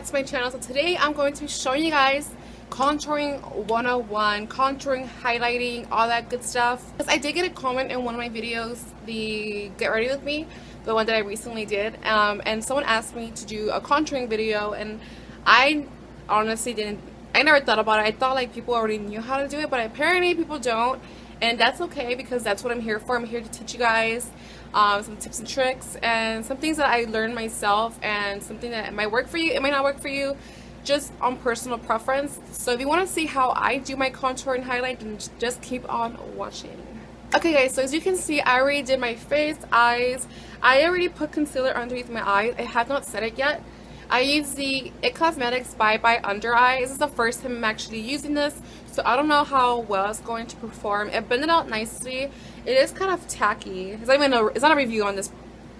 back to my channel. So today I'm going to be showing you guys contouring 101, contouring, highlighting, all that good stuff. Because I did get a comment in one of my videos, the Get Ready With Me, the one that I recently did, and someone asked me to do a contouring video, and I honestly I never thought about it. I thought like people already knew how to do it, but apparently people don't, and that's okay because that's what I'm here for. I'm here to teach you guys some tips and tricks and some things that I learned myself, and something that might work for you, it might not work for you, just on personal preference. So if you want to see how I do my contour and highlight, then just keep on watching. Okay guys, so as you can see, I already did my face, eyes. I already put concealer underneath my eyes. I have not set it yet. I use the IT Cosmetics Bye Bye Under Eye. This is the first time I'm actually using this, so I don't know how well it's going to perform. It blended out nicely. It is kind of tacky. It's not a review on this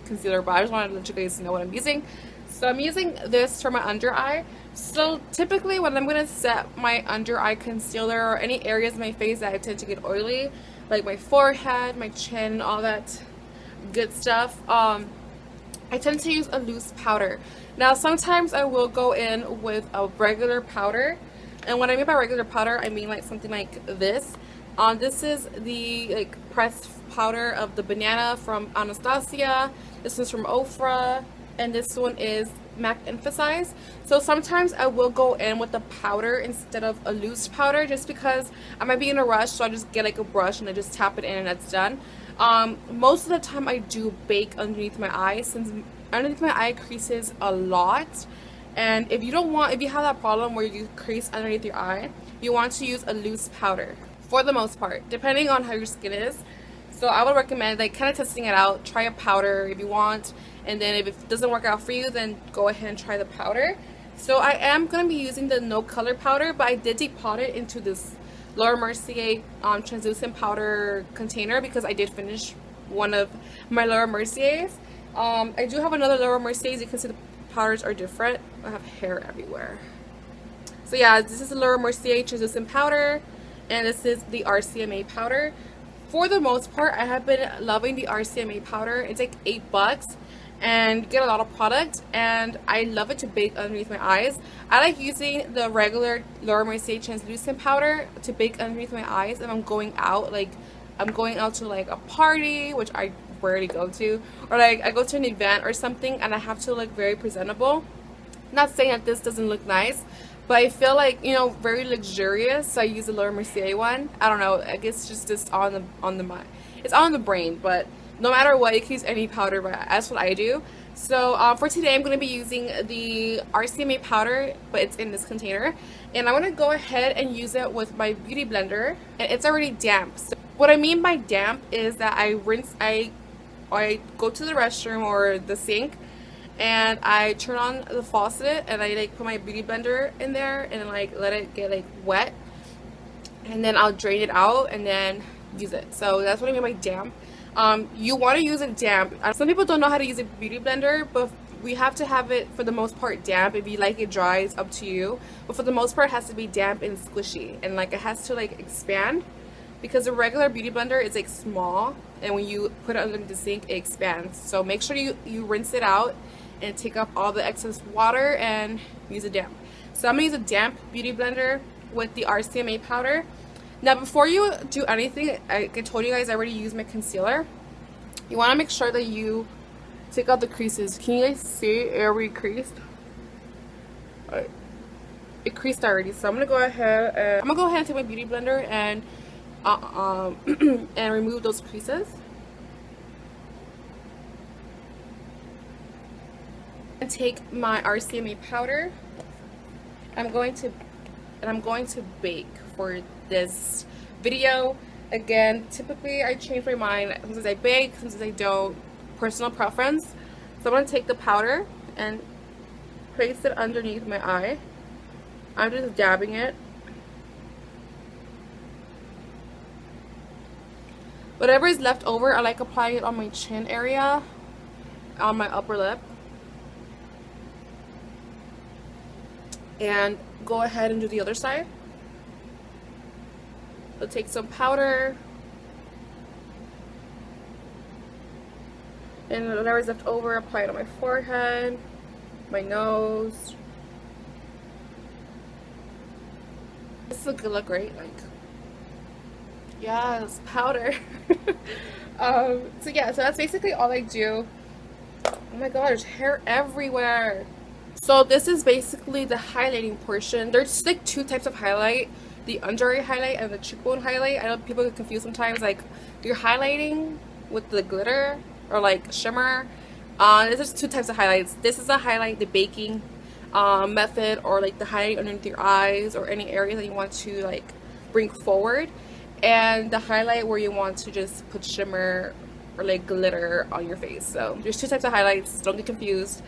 concealer, but I just wanted to let you guys know what I'm using. So I'm using this for my under eye. So typically when I'm going to set my under eye concealer or any areas of my face that I tend to get oily, like my forehead, my chin, all that good stuff, I tend to use a loose powder. Now sometimes I will go in with a regular powder, and what I mean by regular powder, I mean like something like this. This is the pressed powder of the banana from Anastasia. This one's from Ofra, and this one is MAC Emphasize. So sometimes I will go in with the powder instead of a loose powder, just because I might be in a rush, so I just get like a brush and I just tap it in and that's done. Most of the time I do bake underneath my eye, since underneath my eye creases a lot, and if you have that problem where you crease underneath your eye, you want to use a loose powder for the most part, depending on how your skin is. So I would recommend like kind of testing it out. Try a powder if you want, and then if it doesn't work out for you, then go ahead and try the powder. So I am going to be using the no color powder, but I did depot it into this Laura Mercier translucent powder container because I did finish one of my Laura Merciers. I do have another Laura Mercier. As you can see, the powders are different. I have hair everywhere. So yeah, this is the Laura Mercier translucent powder, and this is the RCMA powder. For the most part, I have been loving the RCMA powder. It's like $8 and you get a lot of product, and I love it to bake underneath my eyes. I like using the regular Laura Mercier translucent powder to bake underneath my eyes if I'm going out, like I'm going out to like a party, which I rarely go to, or like I go to an event or something and I have to look very presentable. Not saying that this doesn't look nice, but I feel like, you know, very luxurious, so I use the Laura Mercier one. I don't know, I guess it's just on the mind. It's on the brain, but no matter what, you can use any powder, but that's what I do. So for today, I'm going to be using the RCMA powder, but it's in this container, and I'm going to go ahead and use it with my beauty blender, and it's already damp. So what I mean by damp is that I go to the restroom or the sink, and I turn on the faucet and I like put my beauty blender in there and like let it get like wet, and then I'll drain it out and then use it. So that's what I mean by damp. You want to use it damp. Some people don't know how to use a beauty blender, but we have to have it for the most part damp. If you like it dry, it's up to you, but for the most part it has to be damp and squishy, and like it has to like expand, because a regular beauty blender is like small, and when you put it under the sink it expands. So make sure you rinse it out and take up all the excess water and use a damp. So I'm gonna use a damp beauty blender with the RCMA powder. Now before you do anything, I told you guys I already used my concealer. You want to make sure that you take out the creases. Can you guys see it already creased? It creased already, so I'm gonna go ahead and take my beauty blender and and remove those creases. And take my RCMA powder. I'm going to bake for this video. Again, typically I change my mind. Sometimes I bake, sometimes I don't. Personal preference. So I'm going to take the powder and place it underneath my eye. I'm just dabbing it. Whatever is left over, I like applying it on my chin area, on my upper lip. And go ahead and do the other side. So take some powder and whatever is left over, apply it on my forehead, my nose, is a good look, right? Like, yes, powder. So yeah, so that's basically all I do. Oh my god, there's hair everywhere. So this is basically the highlighting portion. There's like two types of highlight, the under eye highlight and the cheekbone highlight. I know people get confused sometimes, like you're highlighting with the glitter or like shimmer. There's just two types of highlights. This is a highlight, the baking method, or like the highlight underneath your eyes or any area that you want to like bring forward, and the highlight where you want to just put shimmer or like glitter on your face. So there's two types of highlights, don't get confused.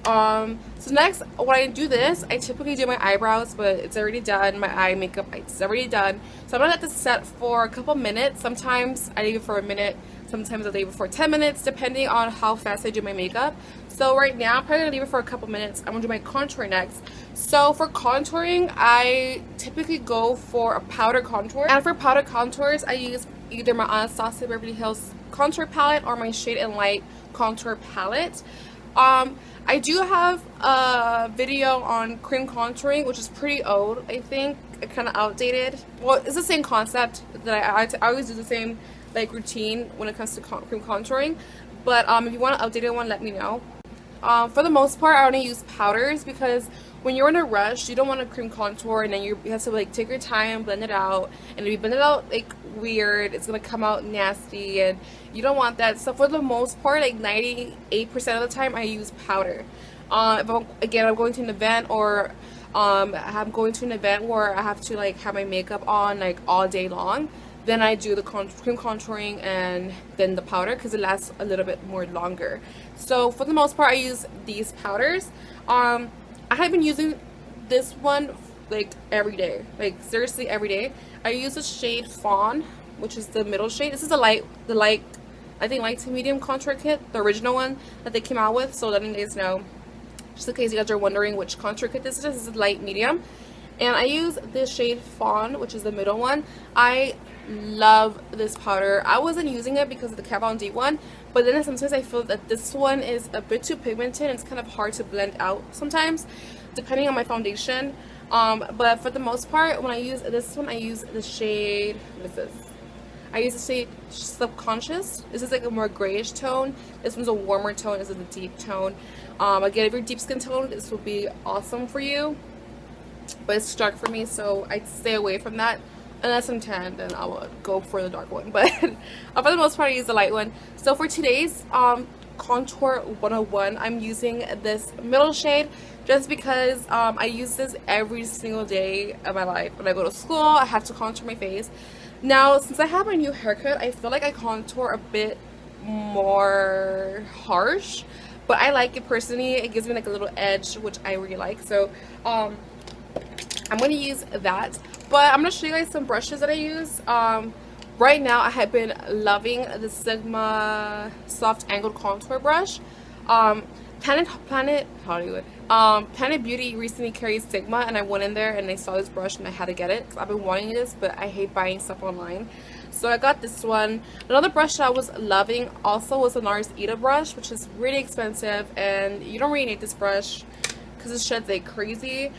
So next, when I do this, I typically do my eyebrows, but it's already done. My eye makeup, it's already done. So I'm gonna let this set for a couple minutes. Sometimes I leave it for a minute, sometimes I leave it for 10 minutes, depending on how fast I do my makeup. So right now, I'm probably gonna leave it for a couple minutes. I'm gonna do my contour next. So for contouring, I typically go for a powder contour. And for powder contours, I use either my Anastasia Beverly Hills contour palette or my Shade and Light contour palette. I do have a video on cream contouring, which is pretty old, I think. Kind of outdated. Well, it's the same concept that I always do the same like routine when it comes to cream contouring. But if you want an updated one, let me know. For the most part, I only use powders because when you're in a rush, you don't want to cream contour and then you have to like take your time, blend it out, and if you blend it out like weird, it's gonna come out nasty, and you don't want that. So for the most part, like 98% of the time, I use powder. If I'm going to an event, or I'm going to an event where I have to like have my makeup on like all day long, then I do the cream contouring and then the powder because it lasts a little bit more longer. So for the most part, I use these powders. I have been using this one like every day, like seriously every day. I use the shade Fawn, which is the middle shade. This is the light, I think light to medium contour kit, the original one that they came out with. So letting you guys know, just in case you guys are wondering which contour kit this is. This is light medium, and I use this shade Fawn, which is the middle one. I love this powder. I wasn't using it because of the Kat Von D one, but then sometimes I feel that this one is a bit too pigmented and it's kind of hard to blend out sometimes, depending on my foundation. But for the most part, when I use this one, I use the shade, what is this? I use the shade Subconscious. This is like a more grayish tone. This one's a warmer tone. This is a deep tone. Again, if you're deep skin tone, this will be awesome for you. But it's dark for me, so I stay away from that. Unless I'm tan, then I will go for the dark one. But for the most part, I use the light one. So for today's Contour 101, I'm using this middle shade just because I use this every single day of my life. When I go to school, I have to contour my face. Now, since I have my new haircut, I feel like I contour a bit more harsh, but I like it personally. It gives me like a little edge, which I really like. So I'm going to use that. But I'm going to show you guys some brushes that I use. Right now, I have been loving the Sigma Soft Angled Contour Brush. Planet Beauty recently carries Sigma, and I went in there and I saw this brush and I had to get it because I've been wanting this, but I hate buying stuff online. So I got this one. Another brush that I was loving also was the NARS Ita brush, which is really expensive, and you don't really need this brush because it sheds like crazy.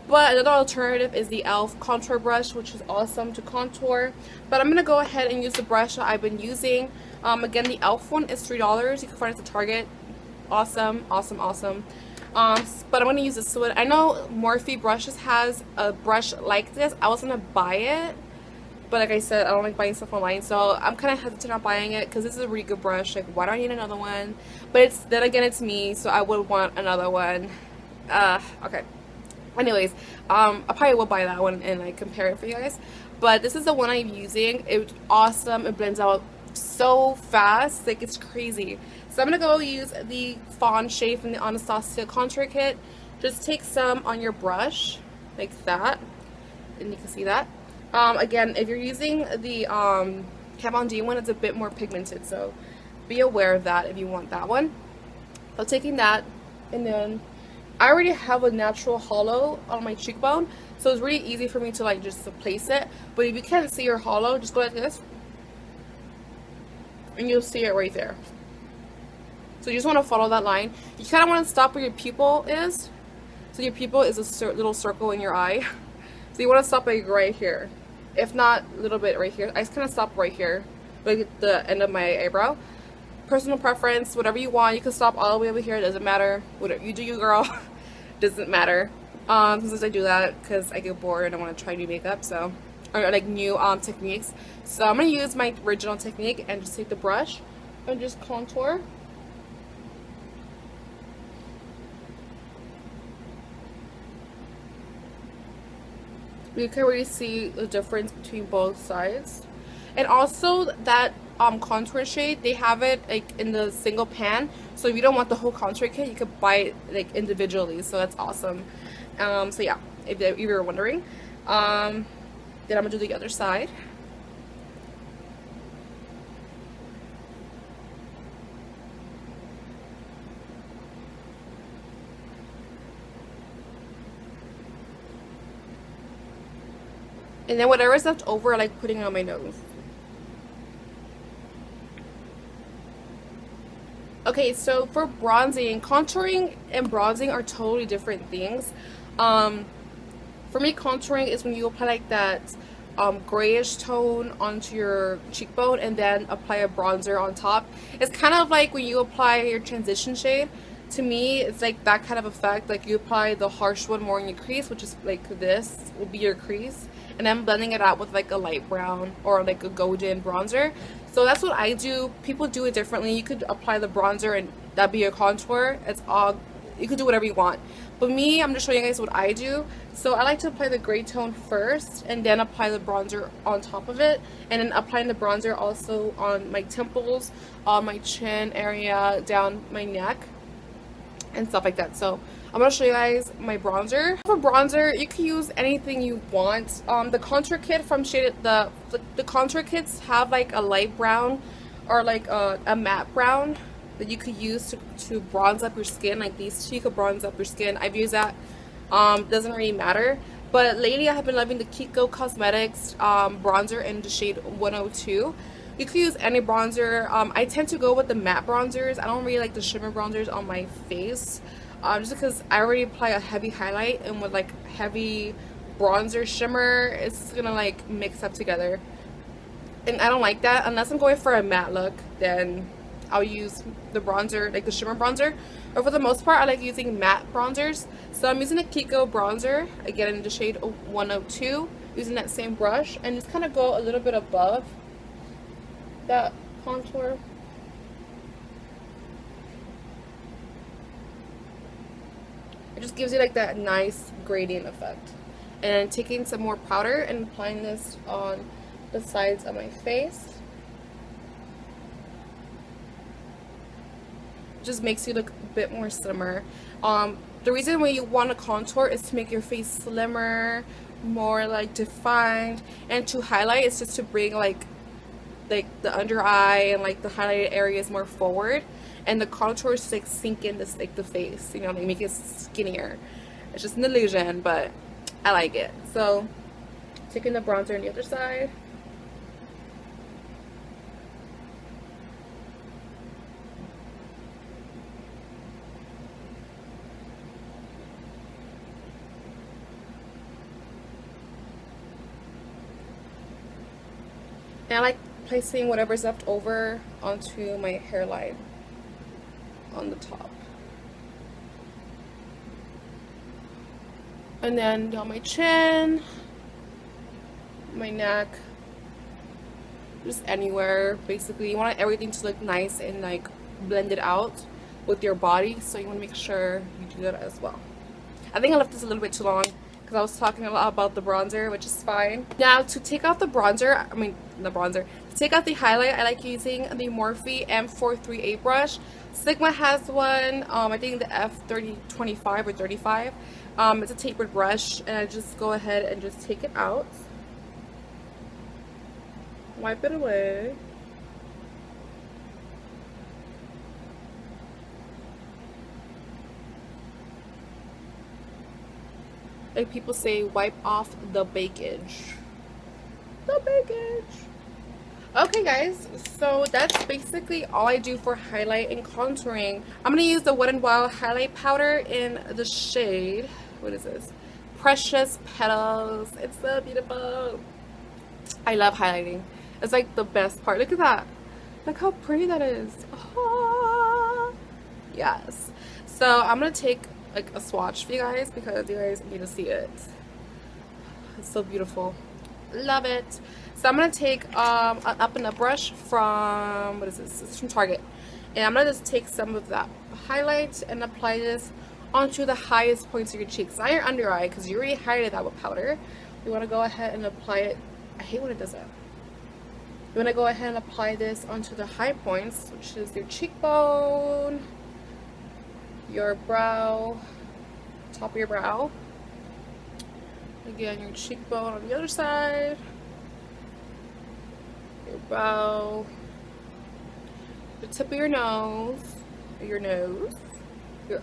But another alternative is the e.l.f. contour brush, which is awesome to contour. But I'm going to go ahead and use the brush that I've been using. Again, the e.l.f. one is $3. You can find it at Target. Awesome, awesome, awesome. But I'm going to use this one. I know Morphe Brushes has a brush like this. I was going to buy it, but like I said, I don't like buying stuff online. So I'm kind of hesitant on buying it because this is a really good brush. Like, why do I need another one? But then again, it's me, so I would want another one. Okay. Anyways, I probably will buy that one and like compare it for you guys. But this is the one I'm using. It's awesome. It blends out so fast, like it's crazy. So I'm gonna go use the Fawn shade from the Anastasia contour kit. Just take some on your brush like that, and you can see that. Again, if you're using the Kat Von D one, it's a bit more pigmented, so be aware of that if you want that one. So taking that, and then I already have a natural hollow on my cheekbone, so it's really easy for me to like just place it. But if you can't see your hollow, just go like this and you'll see it right there. So you just want to follow that line. You kind of want to stop where your pupil is. So your pupil is a little circle in your eye. So you want to stop like right here. If not, a little bit right here. I just kind of stop right here, like at the end of my eyebrow. Personal preference, whatever you want. You can stop all the way over here. It doesn't matter. Whatever you do, you girl. Doesn't matter. Sometimes I do that because I get bored and I want to try new makeup, so or like new techniques. So I'm gonna use my original technique and just take the brush and just contour. You can really see the difference between both sides. And also that contour shade, they have it like in the single pan, so if you don't want the whole contour kit, you could buy it like individually, so that's awesome. So yeah, if you were wondering. Then I'm gonna do the other side. And then whatever is left over, I like putting it on my nose. Okay, so for bronzing, contouring and bronzing are totally different things. For me, contouring is when you apply like that grayish tone onto your cheekbone and then apply a bronzer on top. It's kind of like when you apply your transition shade. To me, it's like that kind of effect. Like you apply the harsh one more in your crease, which is like this will be your crease, and I'm blending it out with like a light brown or like a golden bronzer. So that's what I do. People do it differently. You could apply the bronzer and that'd be your contour. It's all, you could do whatever you want. But me, I'm just showing you guys what I do. So I like to apply the gray tone first and then apply the bronzer on top of it. And then applying the bronzer also on my temples, on my chin area, down my neck, and stuff like that. So I'm gonna show you guys my bronzer. For bronzer, you can use anything you want. The contour kit from Shaded, the contour kits have like a light brown or like a matte brown that you could use to bronze up your skin. Like these two, you could bronze up your skin. I've used that. Doesn't really matter. But lately I have been loving the Kiko Cosmetics bronzer in the shade 102. You could use any bronzer. I tend to go with the matte bronzers. I don't really like the shimmer bronzers on my face. Just because I already apply a heavy highlight, and with like heavy bronzer shimmer, it's just gonna like mix up together. And I don't like that. Unless I'm going for a matte look, then I'll use the bronzer, like the shimmer bronzer. Or for the most part, I like using matte bronzers. So I'm using a Kiko bronzer, again in the shade 102, using that same brush, and just kind of go a little bit above that contour. It just gives you like that nice gradient effect. And taking some more powder and applying this on the sides of my face. Just makes you look a bit more slimmer. The reason why you want to contour is to make your face slimmer, more like defined, and to highlight is just to bring like the under eye and like the highlighted areas more forward, and the contour is to like sink in this like the face, you know, like make it skinnier. It's just an illusion, but I like it. So taking the bronzer on the other side. And I like placing whatever's left over onto my hairline on the top. And then down my chin, my neck, just anywhere basically. You want everything to look nice and like blended out with your body, so you want to make sure you do that as well. I think I left this a little bit too long because I was talking a lot about the bronzer, which is fine. Now to take out the bronzer, to take out the highlight, I like using the Morphe M438 brush. Sigma has one, I think the F3025 or 35. It's a tapered brush, and I just go ahead and just take it out. Wipe it away. Like people say, wipe off the bakage. The bakage. Okay guys, so that's basically all I do for highlight and contouring. I'm going to use the Wet n Wild highlight powder in the shade, what is this? Precious Petals. It's so beautiful. I love highlighting. It's like the best part. Look at that. Look how pretty that is. Oh, yes. So I'm going to take like a swatch for you guys because you guys need to see it. It's so beautiful. Love it. So I'm going to take an up and up brush from, what is this? It's from Target. And I'm going to just take some of that highlight and apply this onto the highest points of your cheeks. Not your under eye because you already highlighted that with powder. You want to go ahead and apply it. I hate when it does that. You want to go ahead and apply this onto the high points, which is your cheekbone, your brow, top of your brow. Again, your cheekbone on the other side, your brow, the tip of your nose, your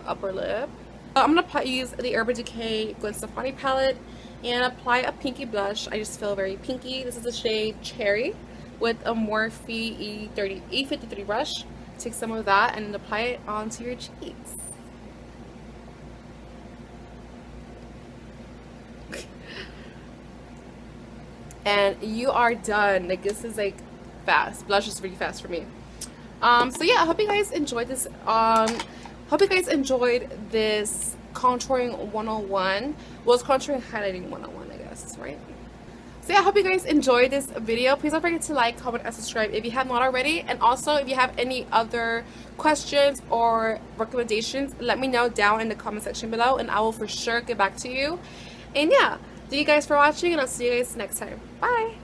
upper lip. I'm going to use the Urban Decay Gwen Stefani palette and apply a pinky blush. I just feel very pinky. This is the shade Cherry with a Morphe E53 brush. Take some of that and apply it onto your cheeks. And you are done. Like, this is like fast. Blush is really fast for me. So yeah, I hope you guys enjoyed this. Hope you guys enjoyed this contouring 101. Well, it's contouring highlighting 101, I guess, right? So yeah, I hope you guys enjoyed this video. Please don't forget to like, comment, and subscribe if you have not already. And also, if you have any other questions or recommendations, let me know down in the comment section below, and I will for sure get back to you. And yeah, thank you guys for watching, and I'll see you guys next time. Bye!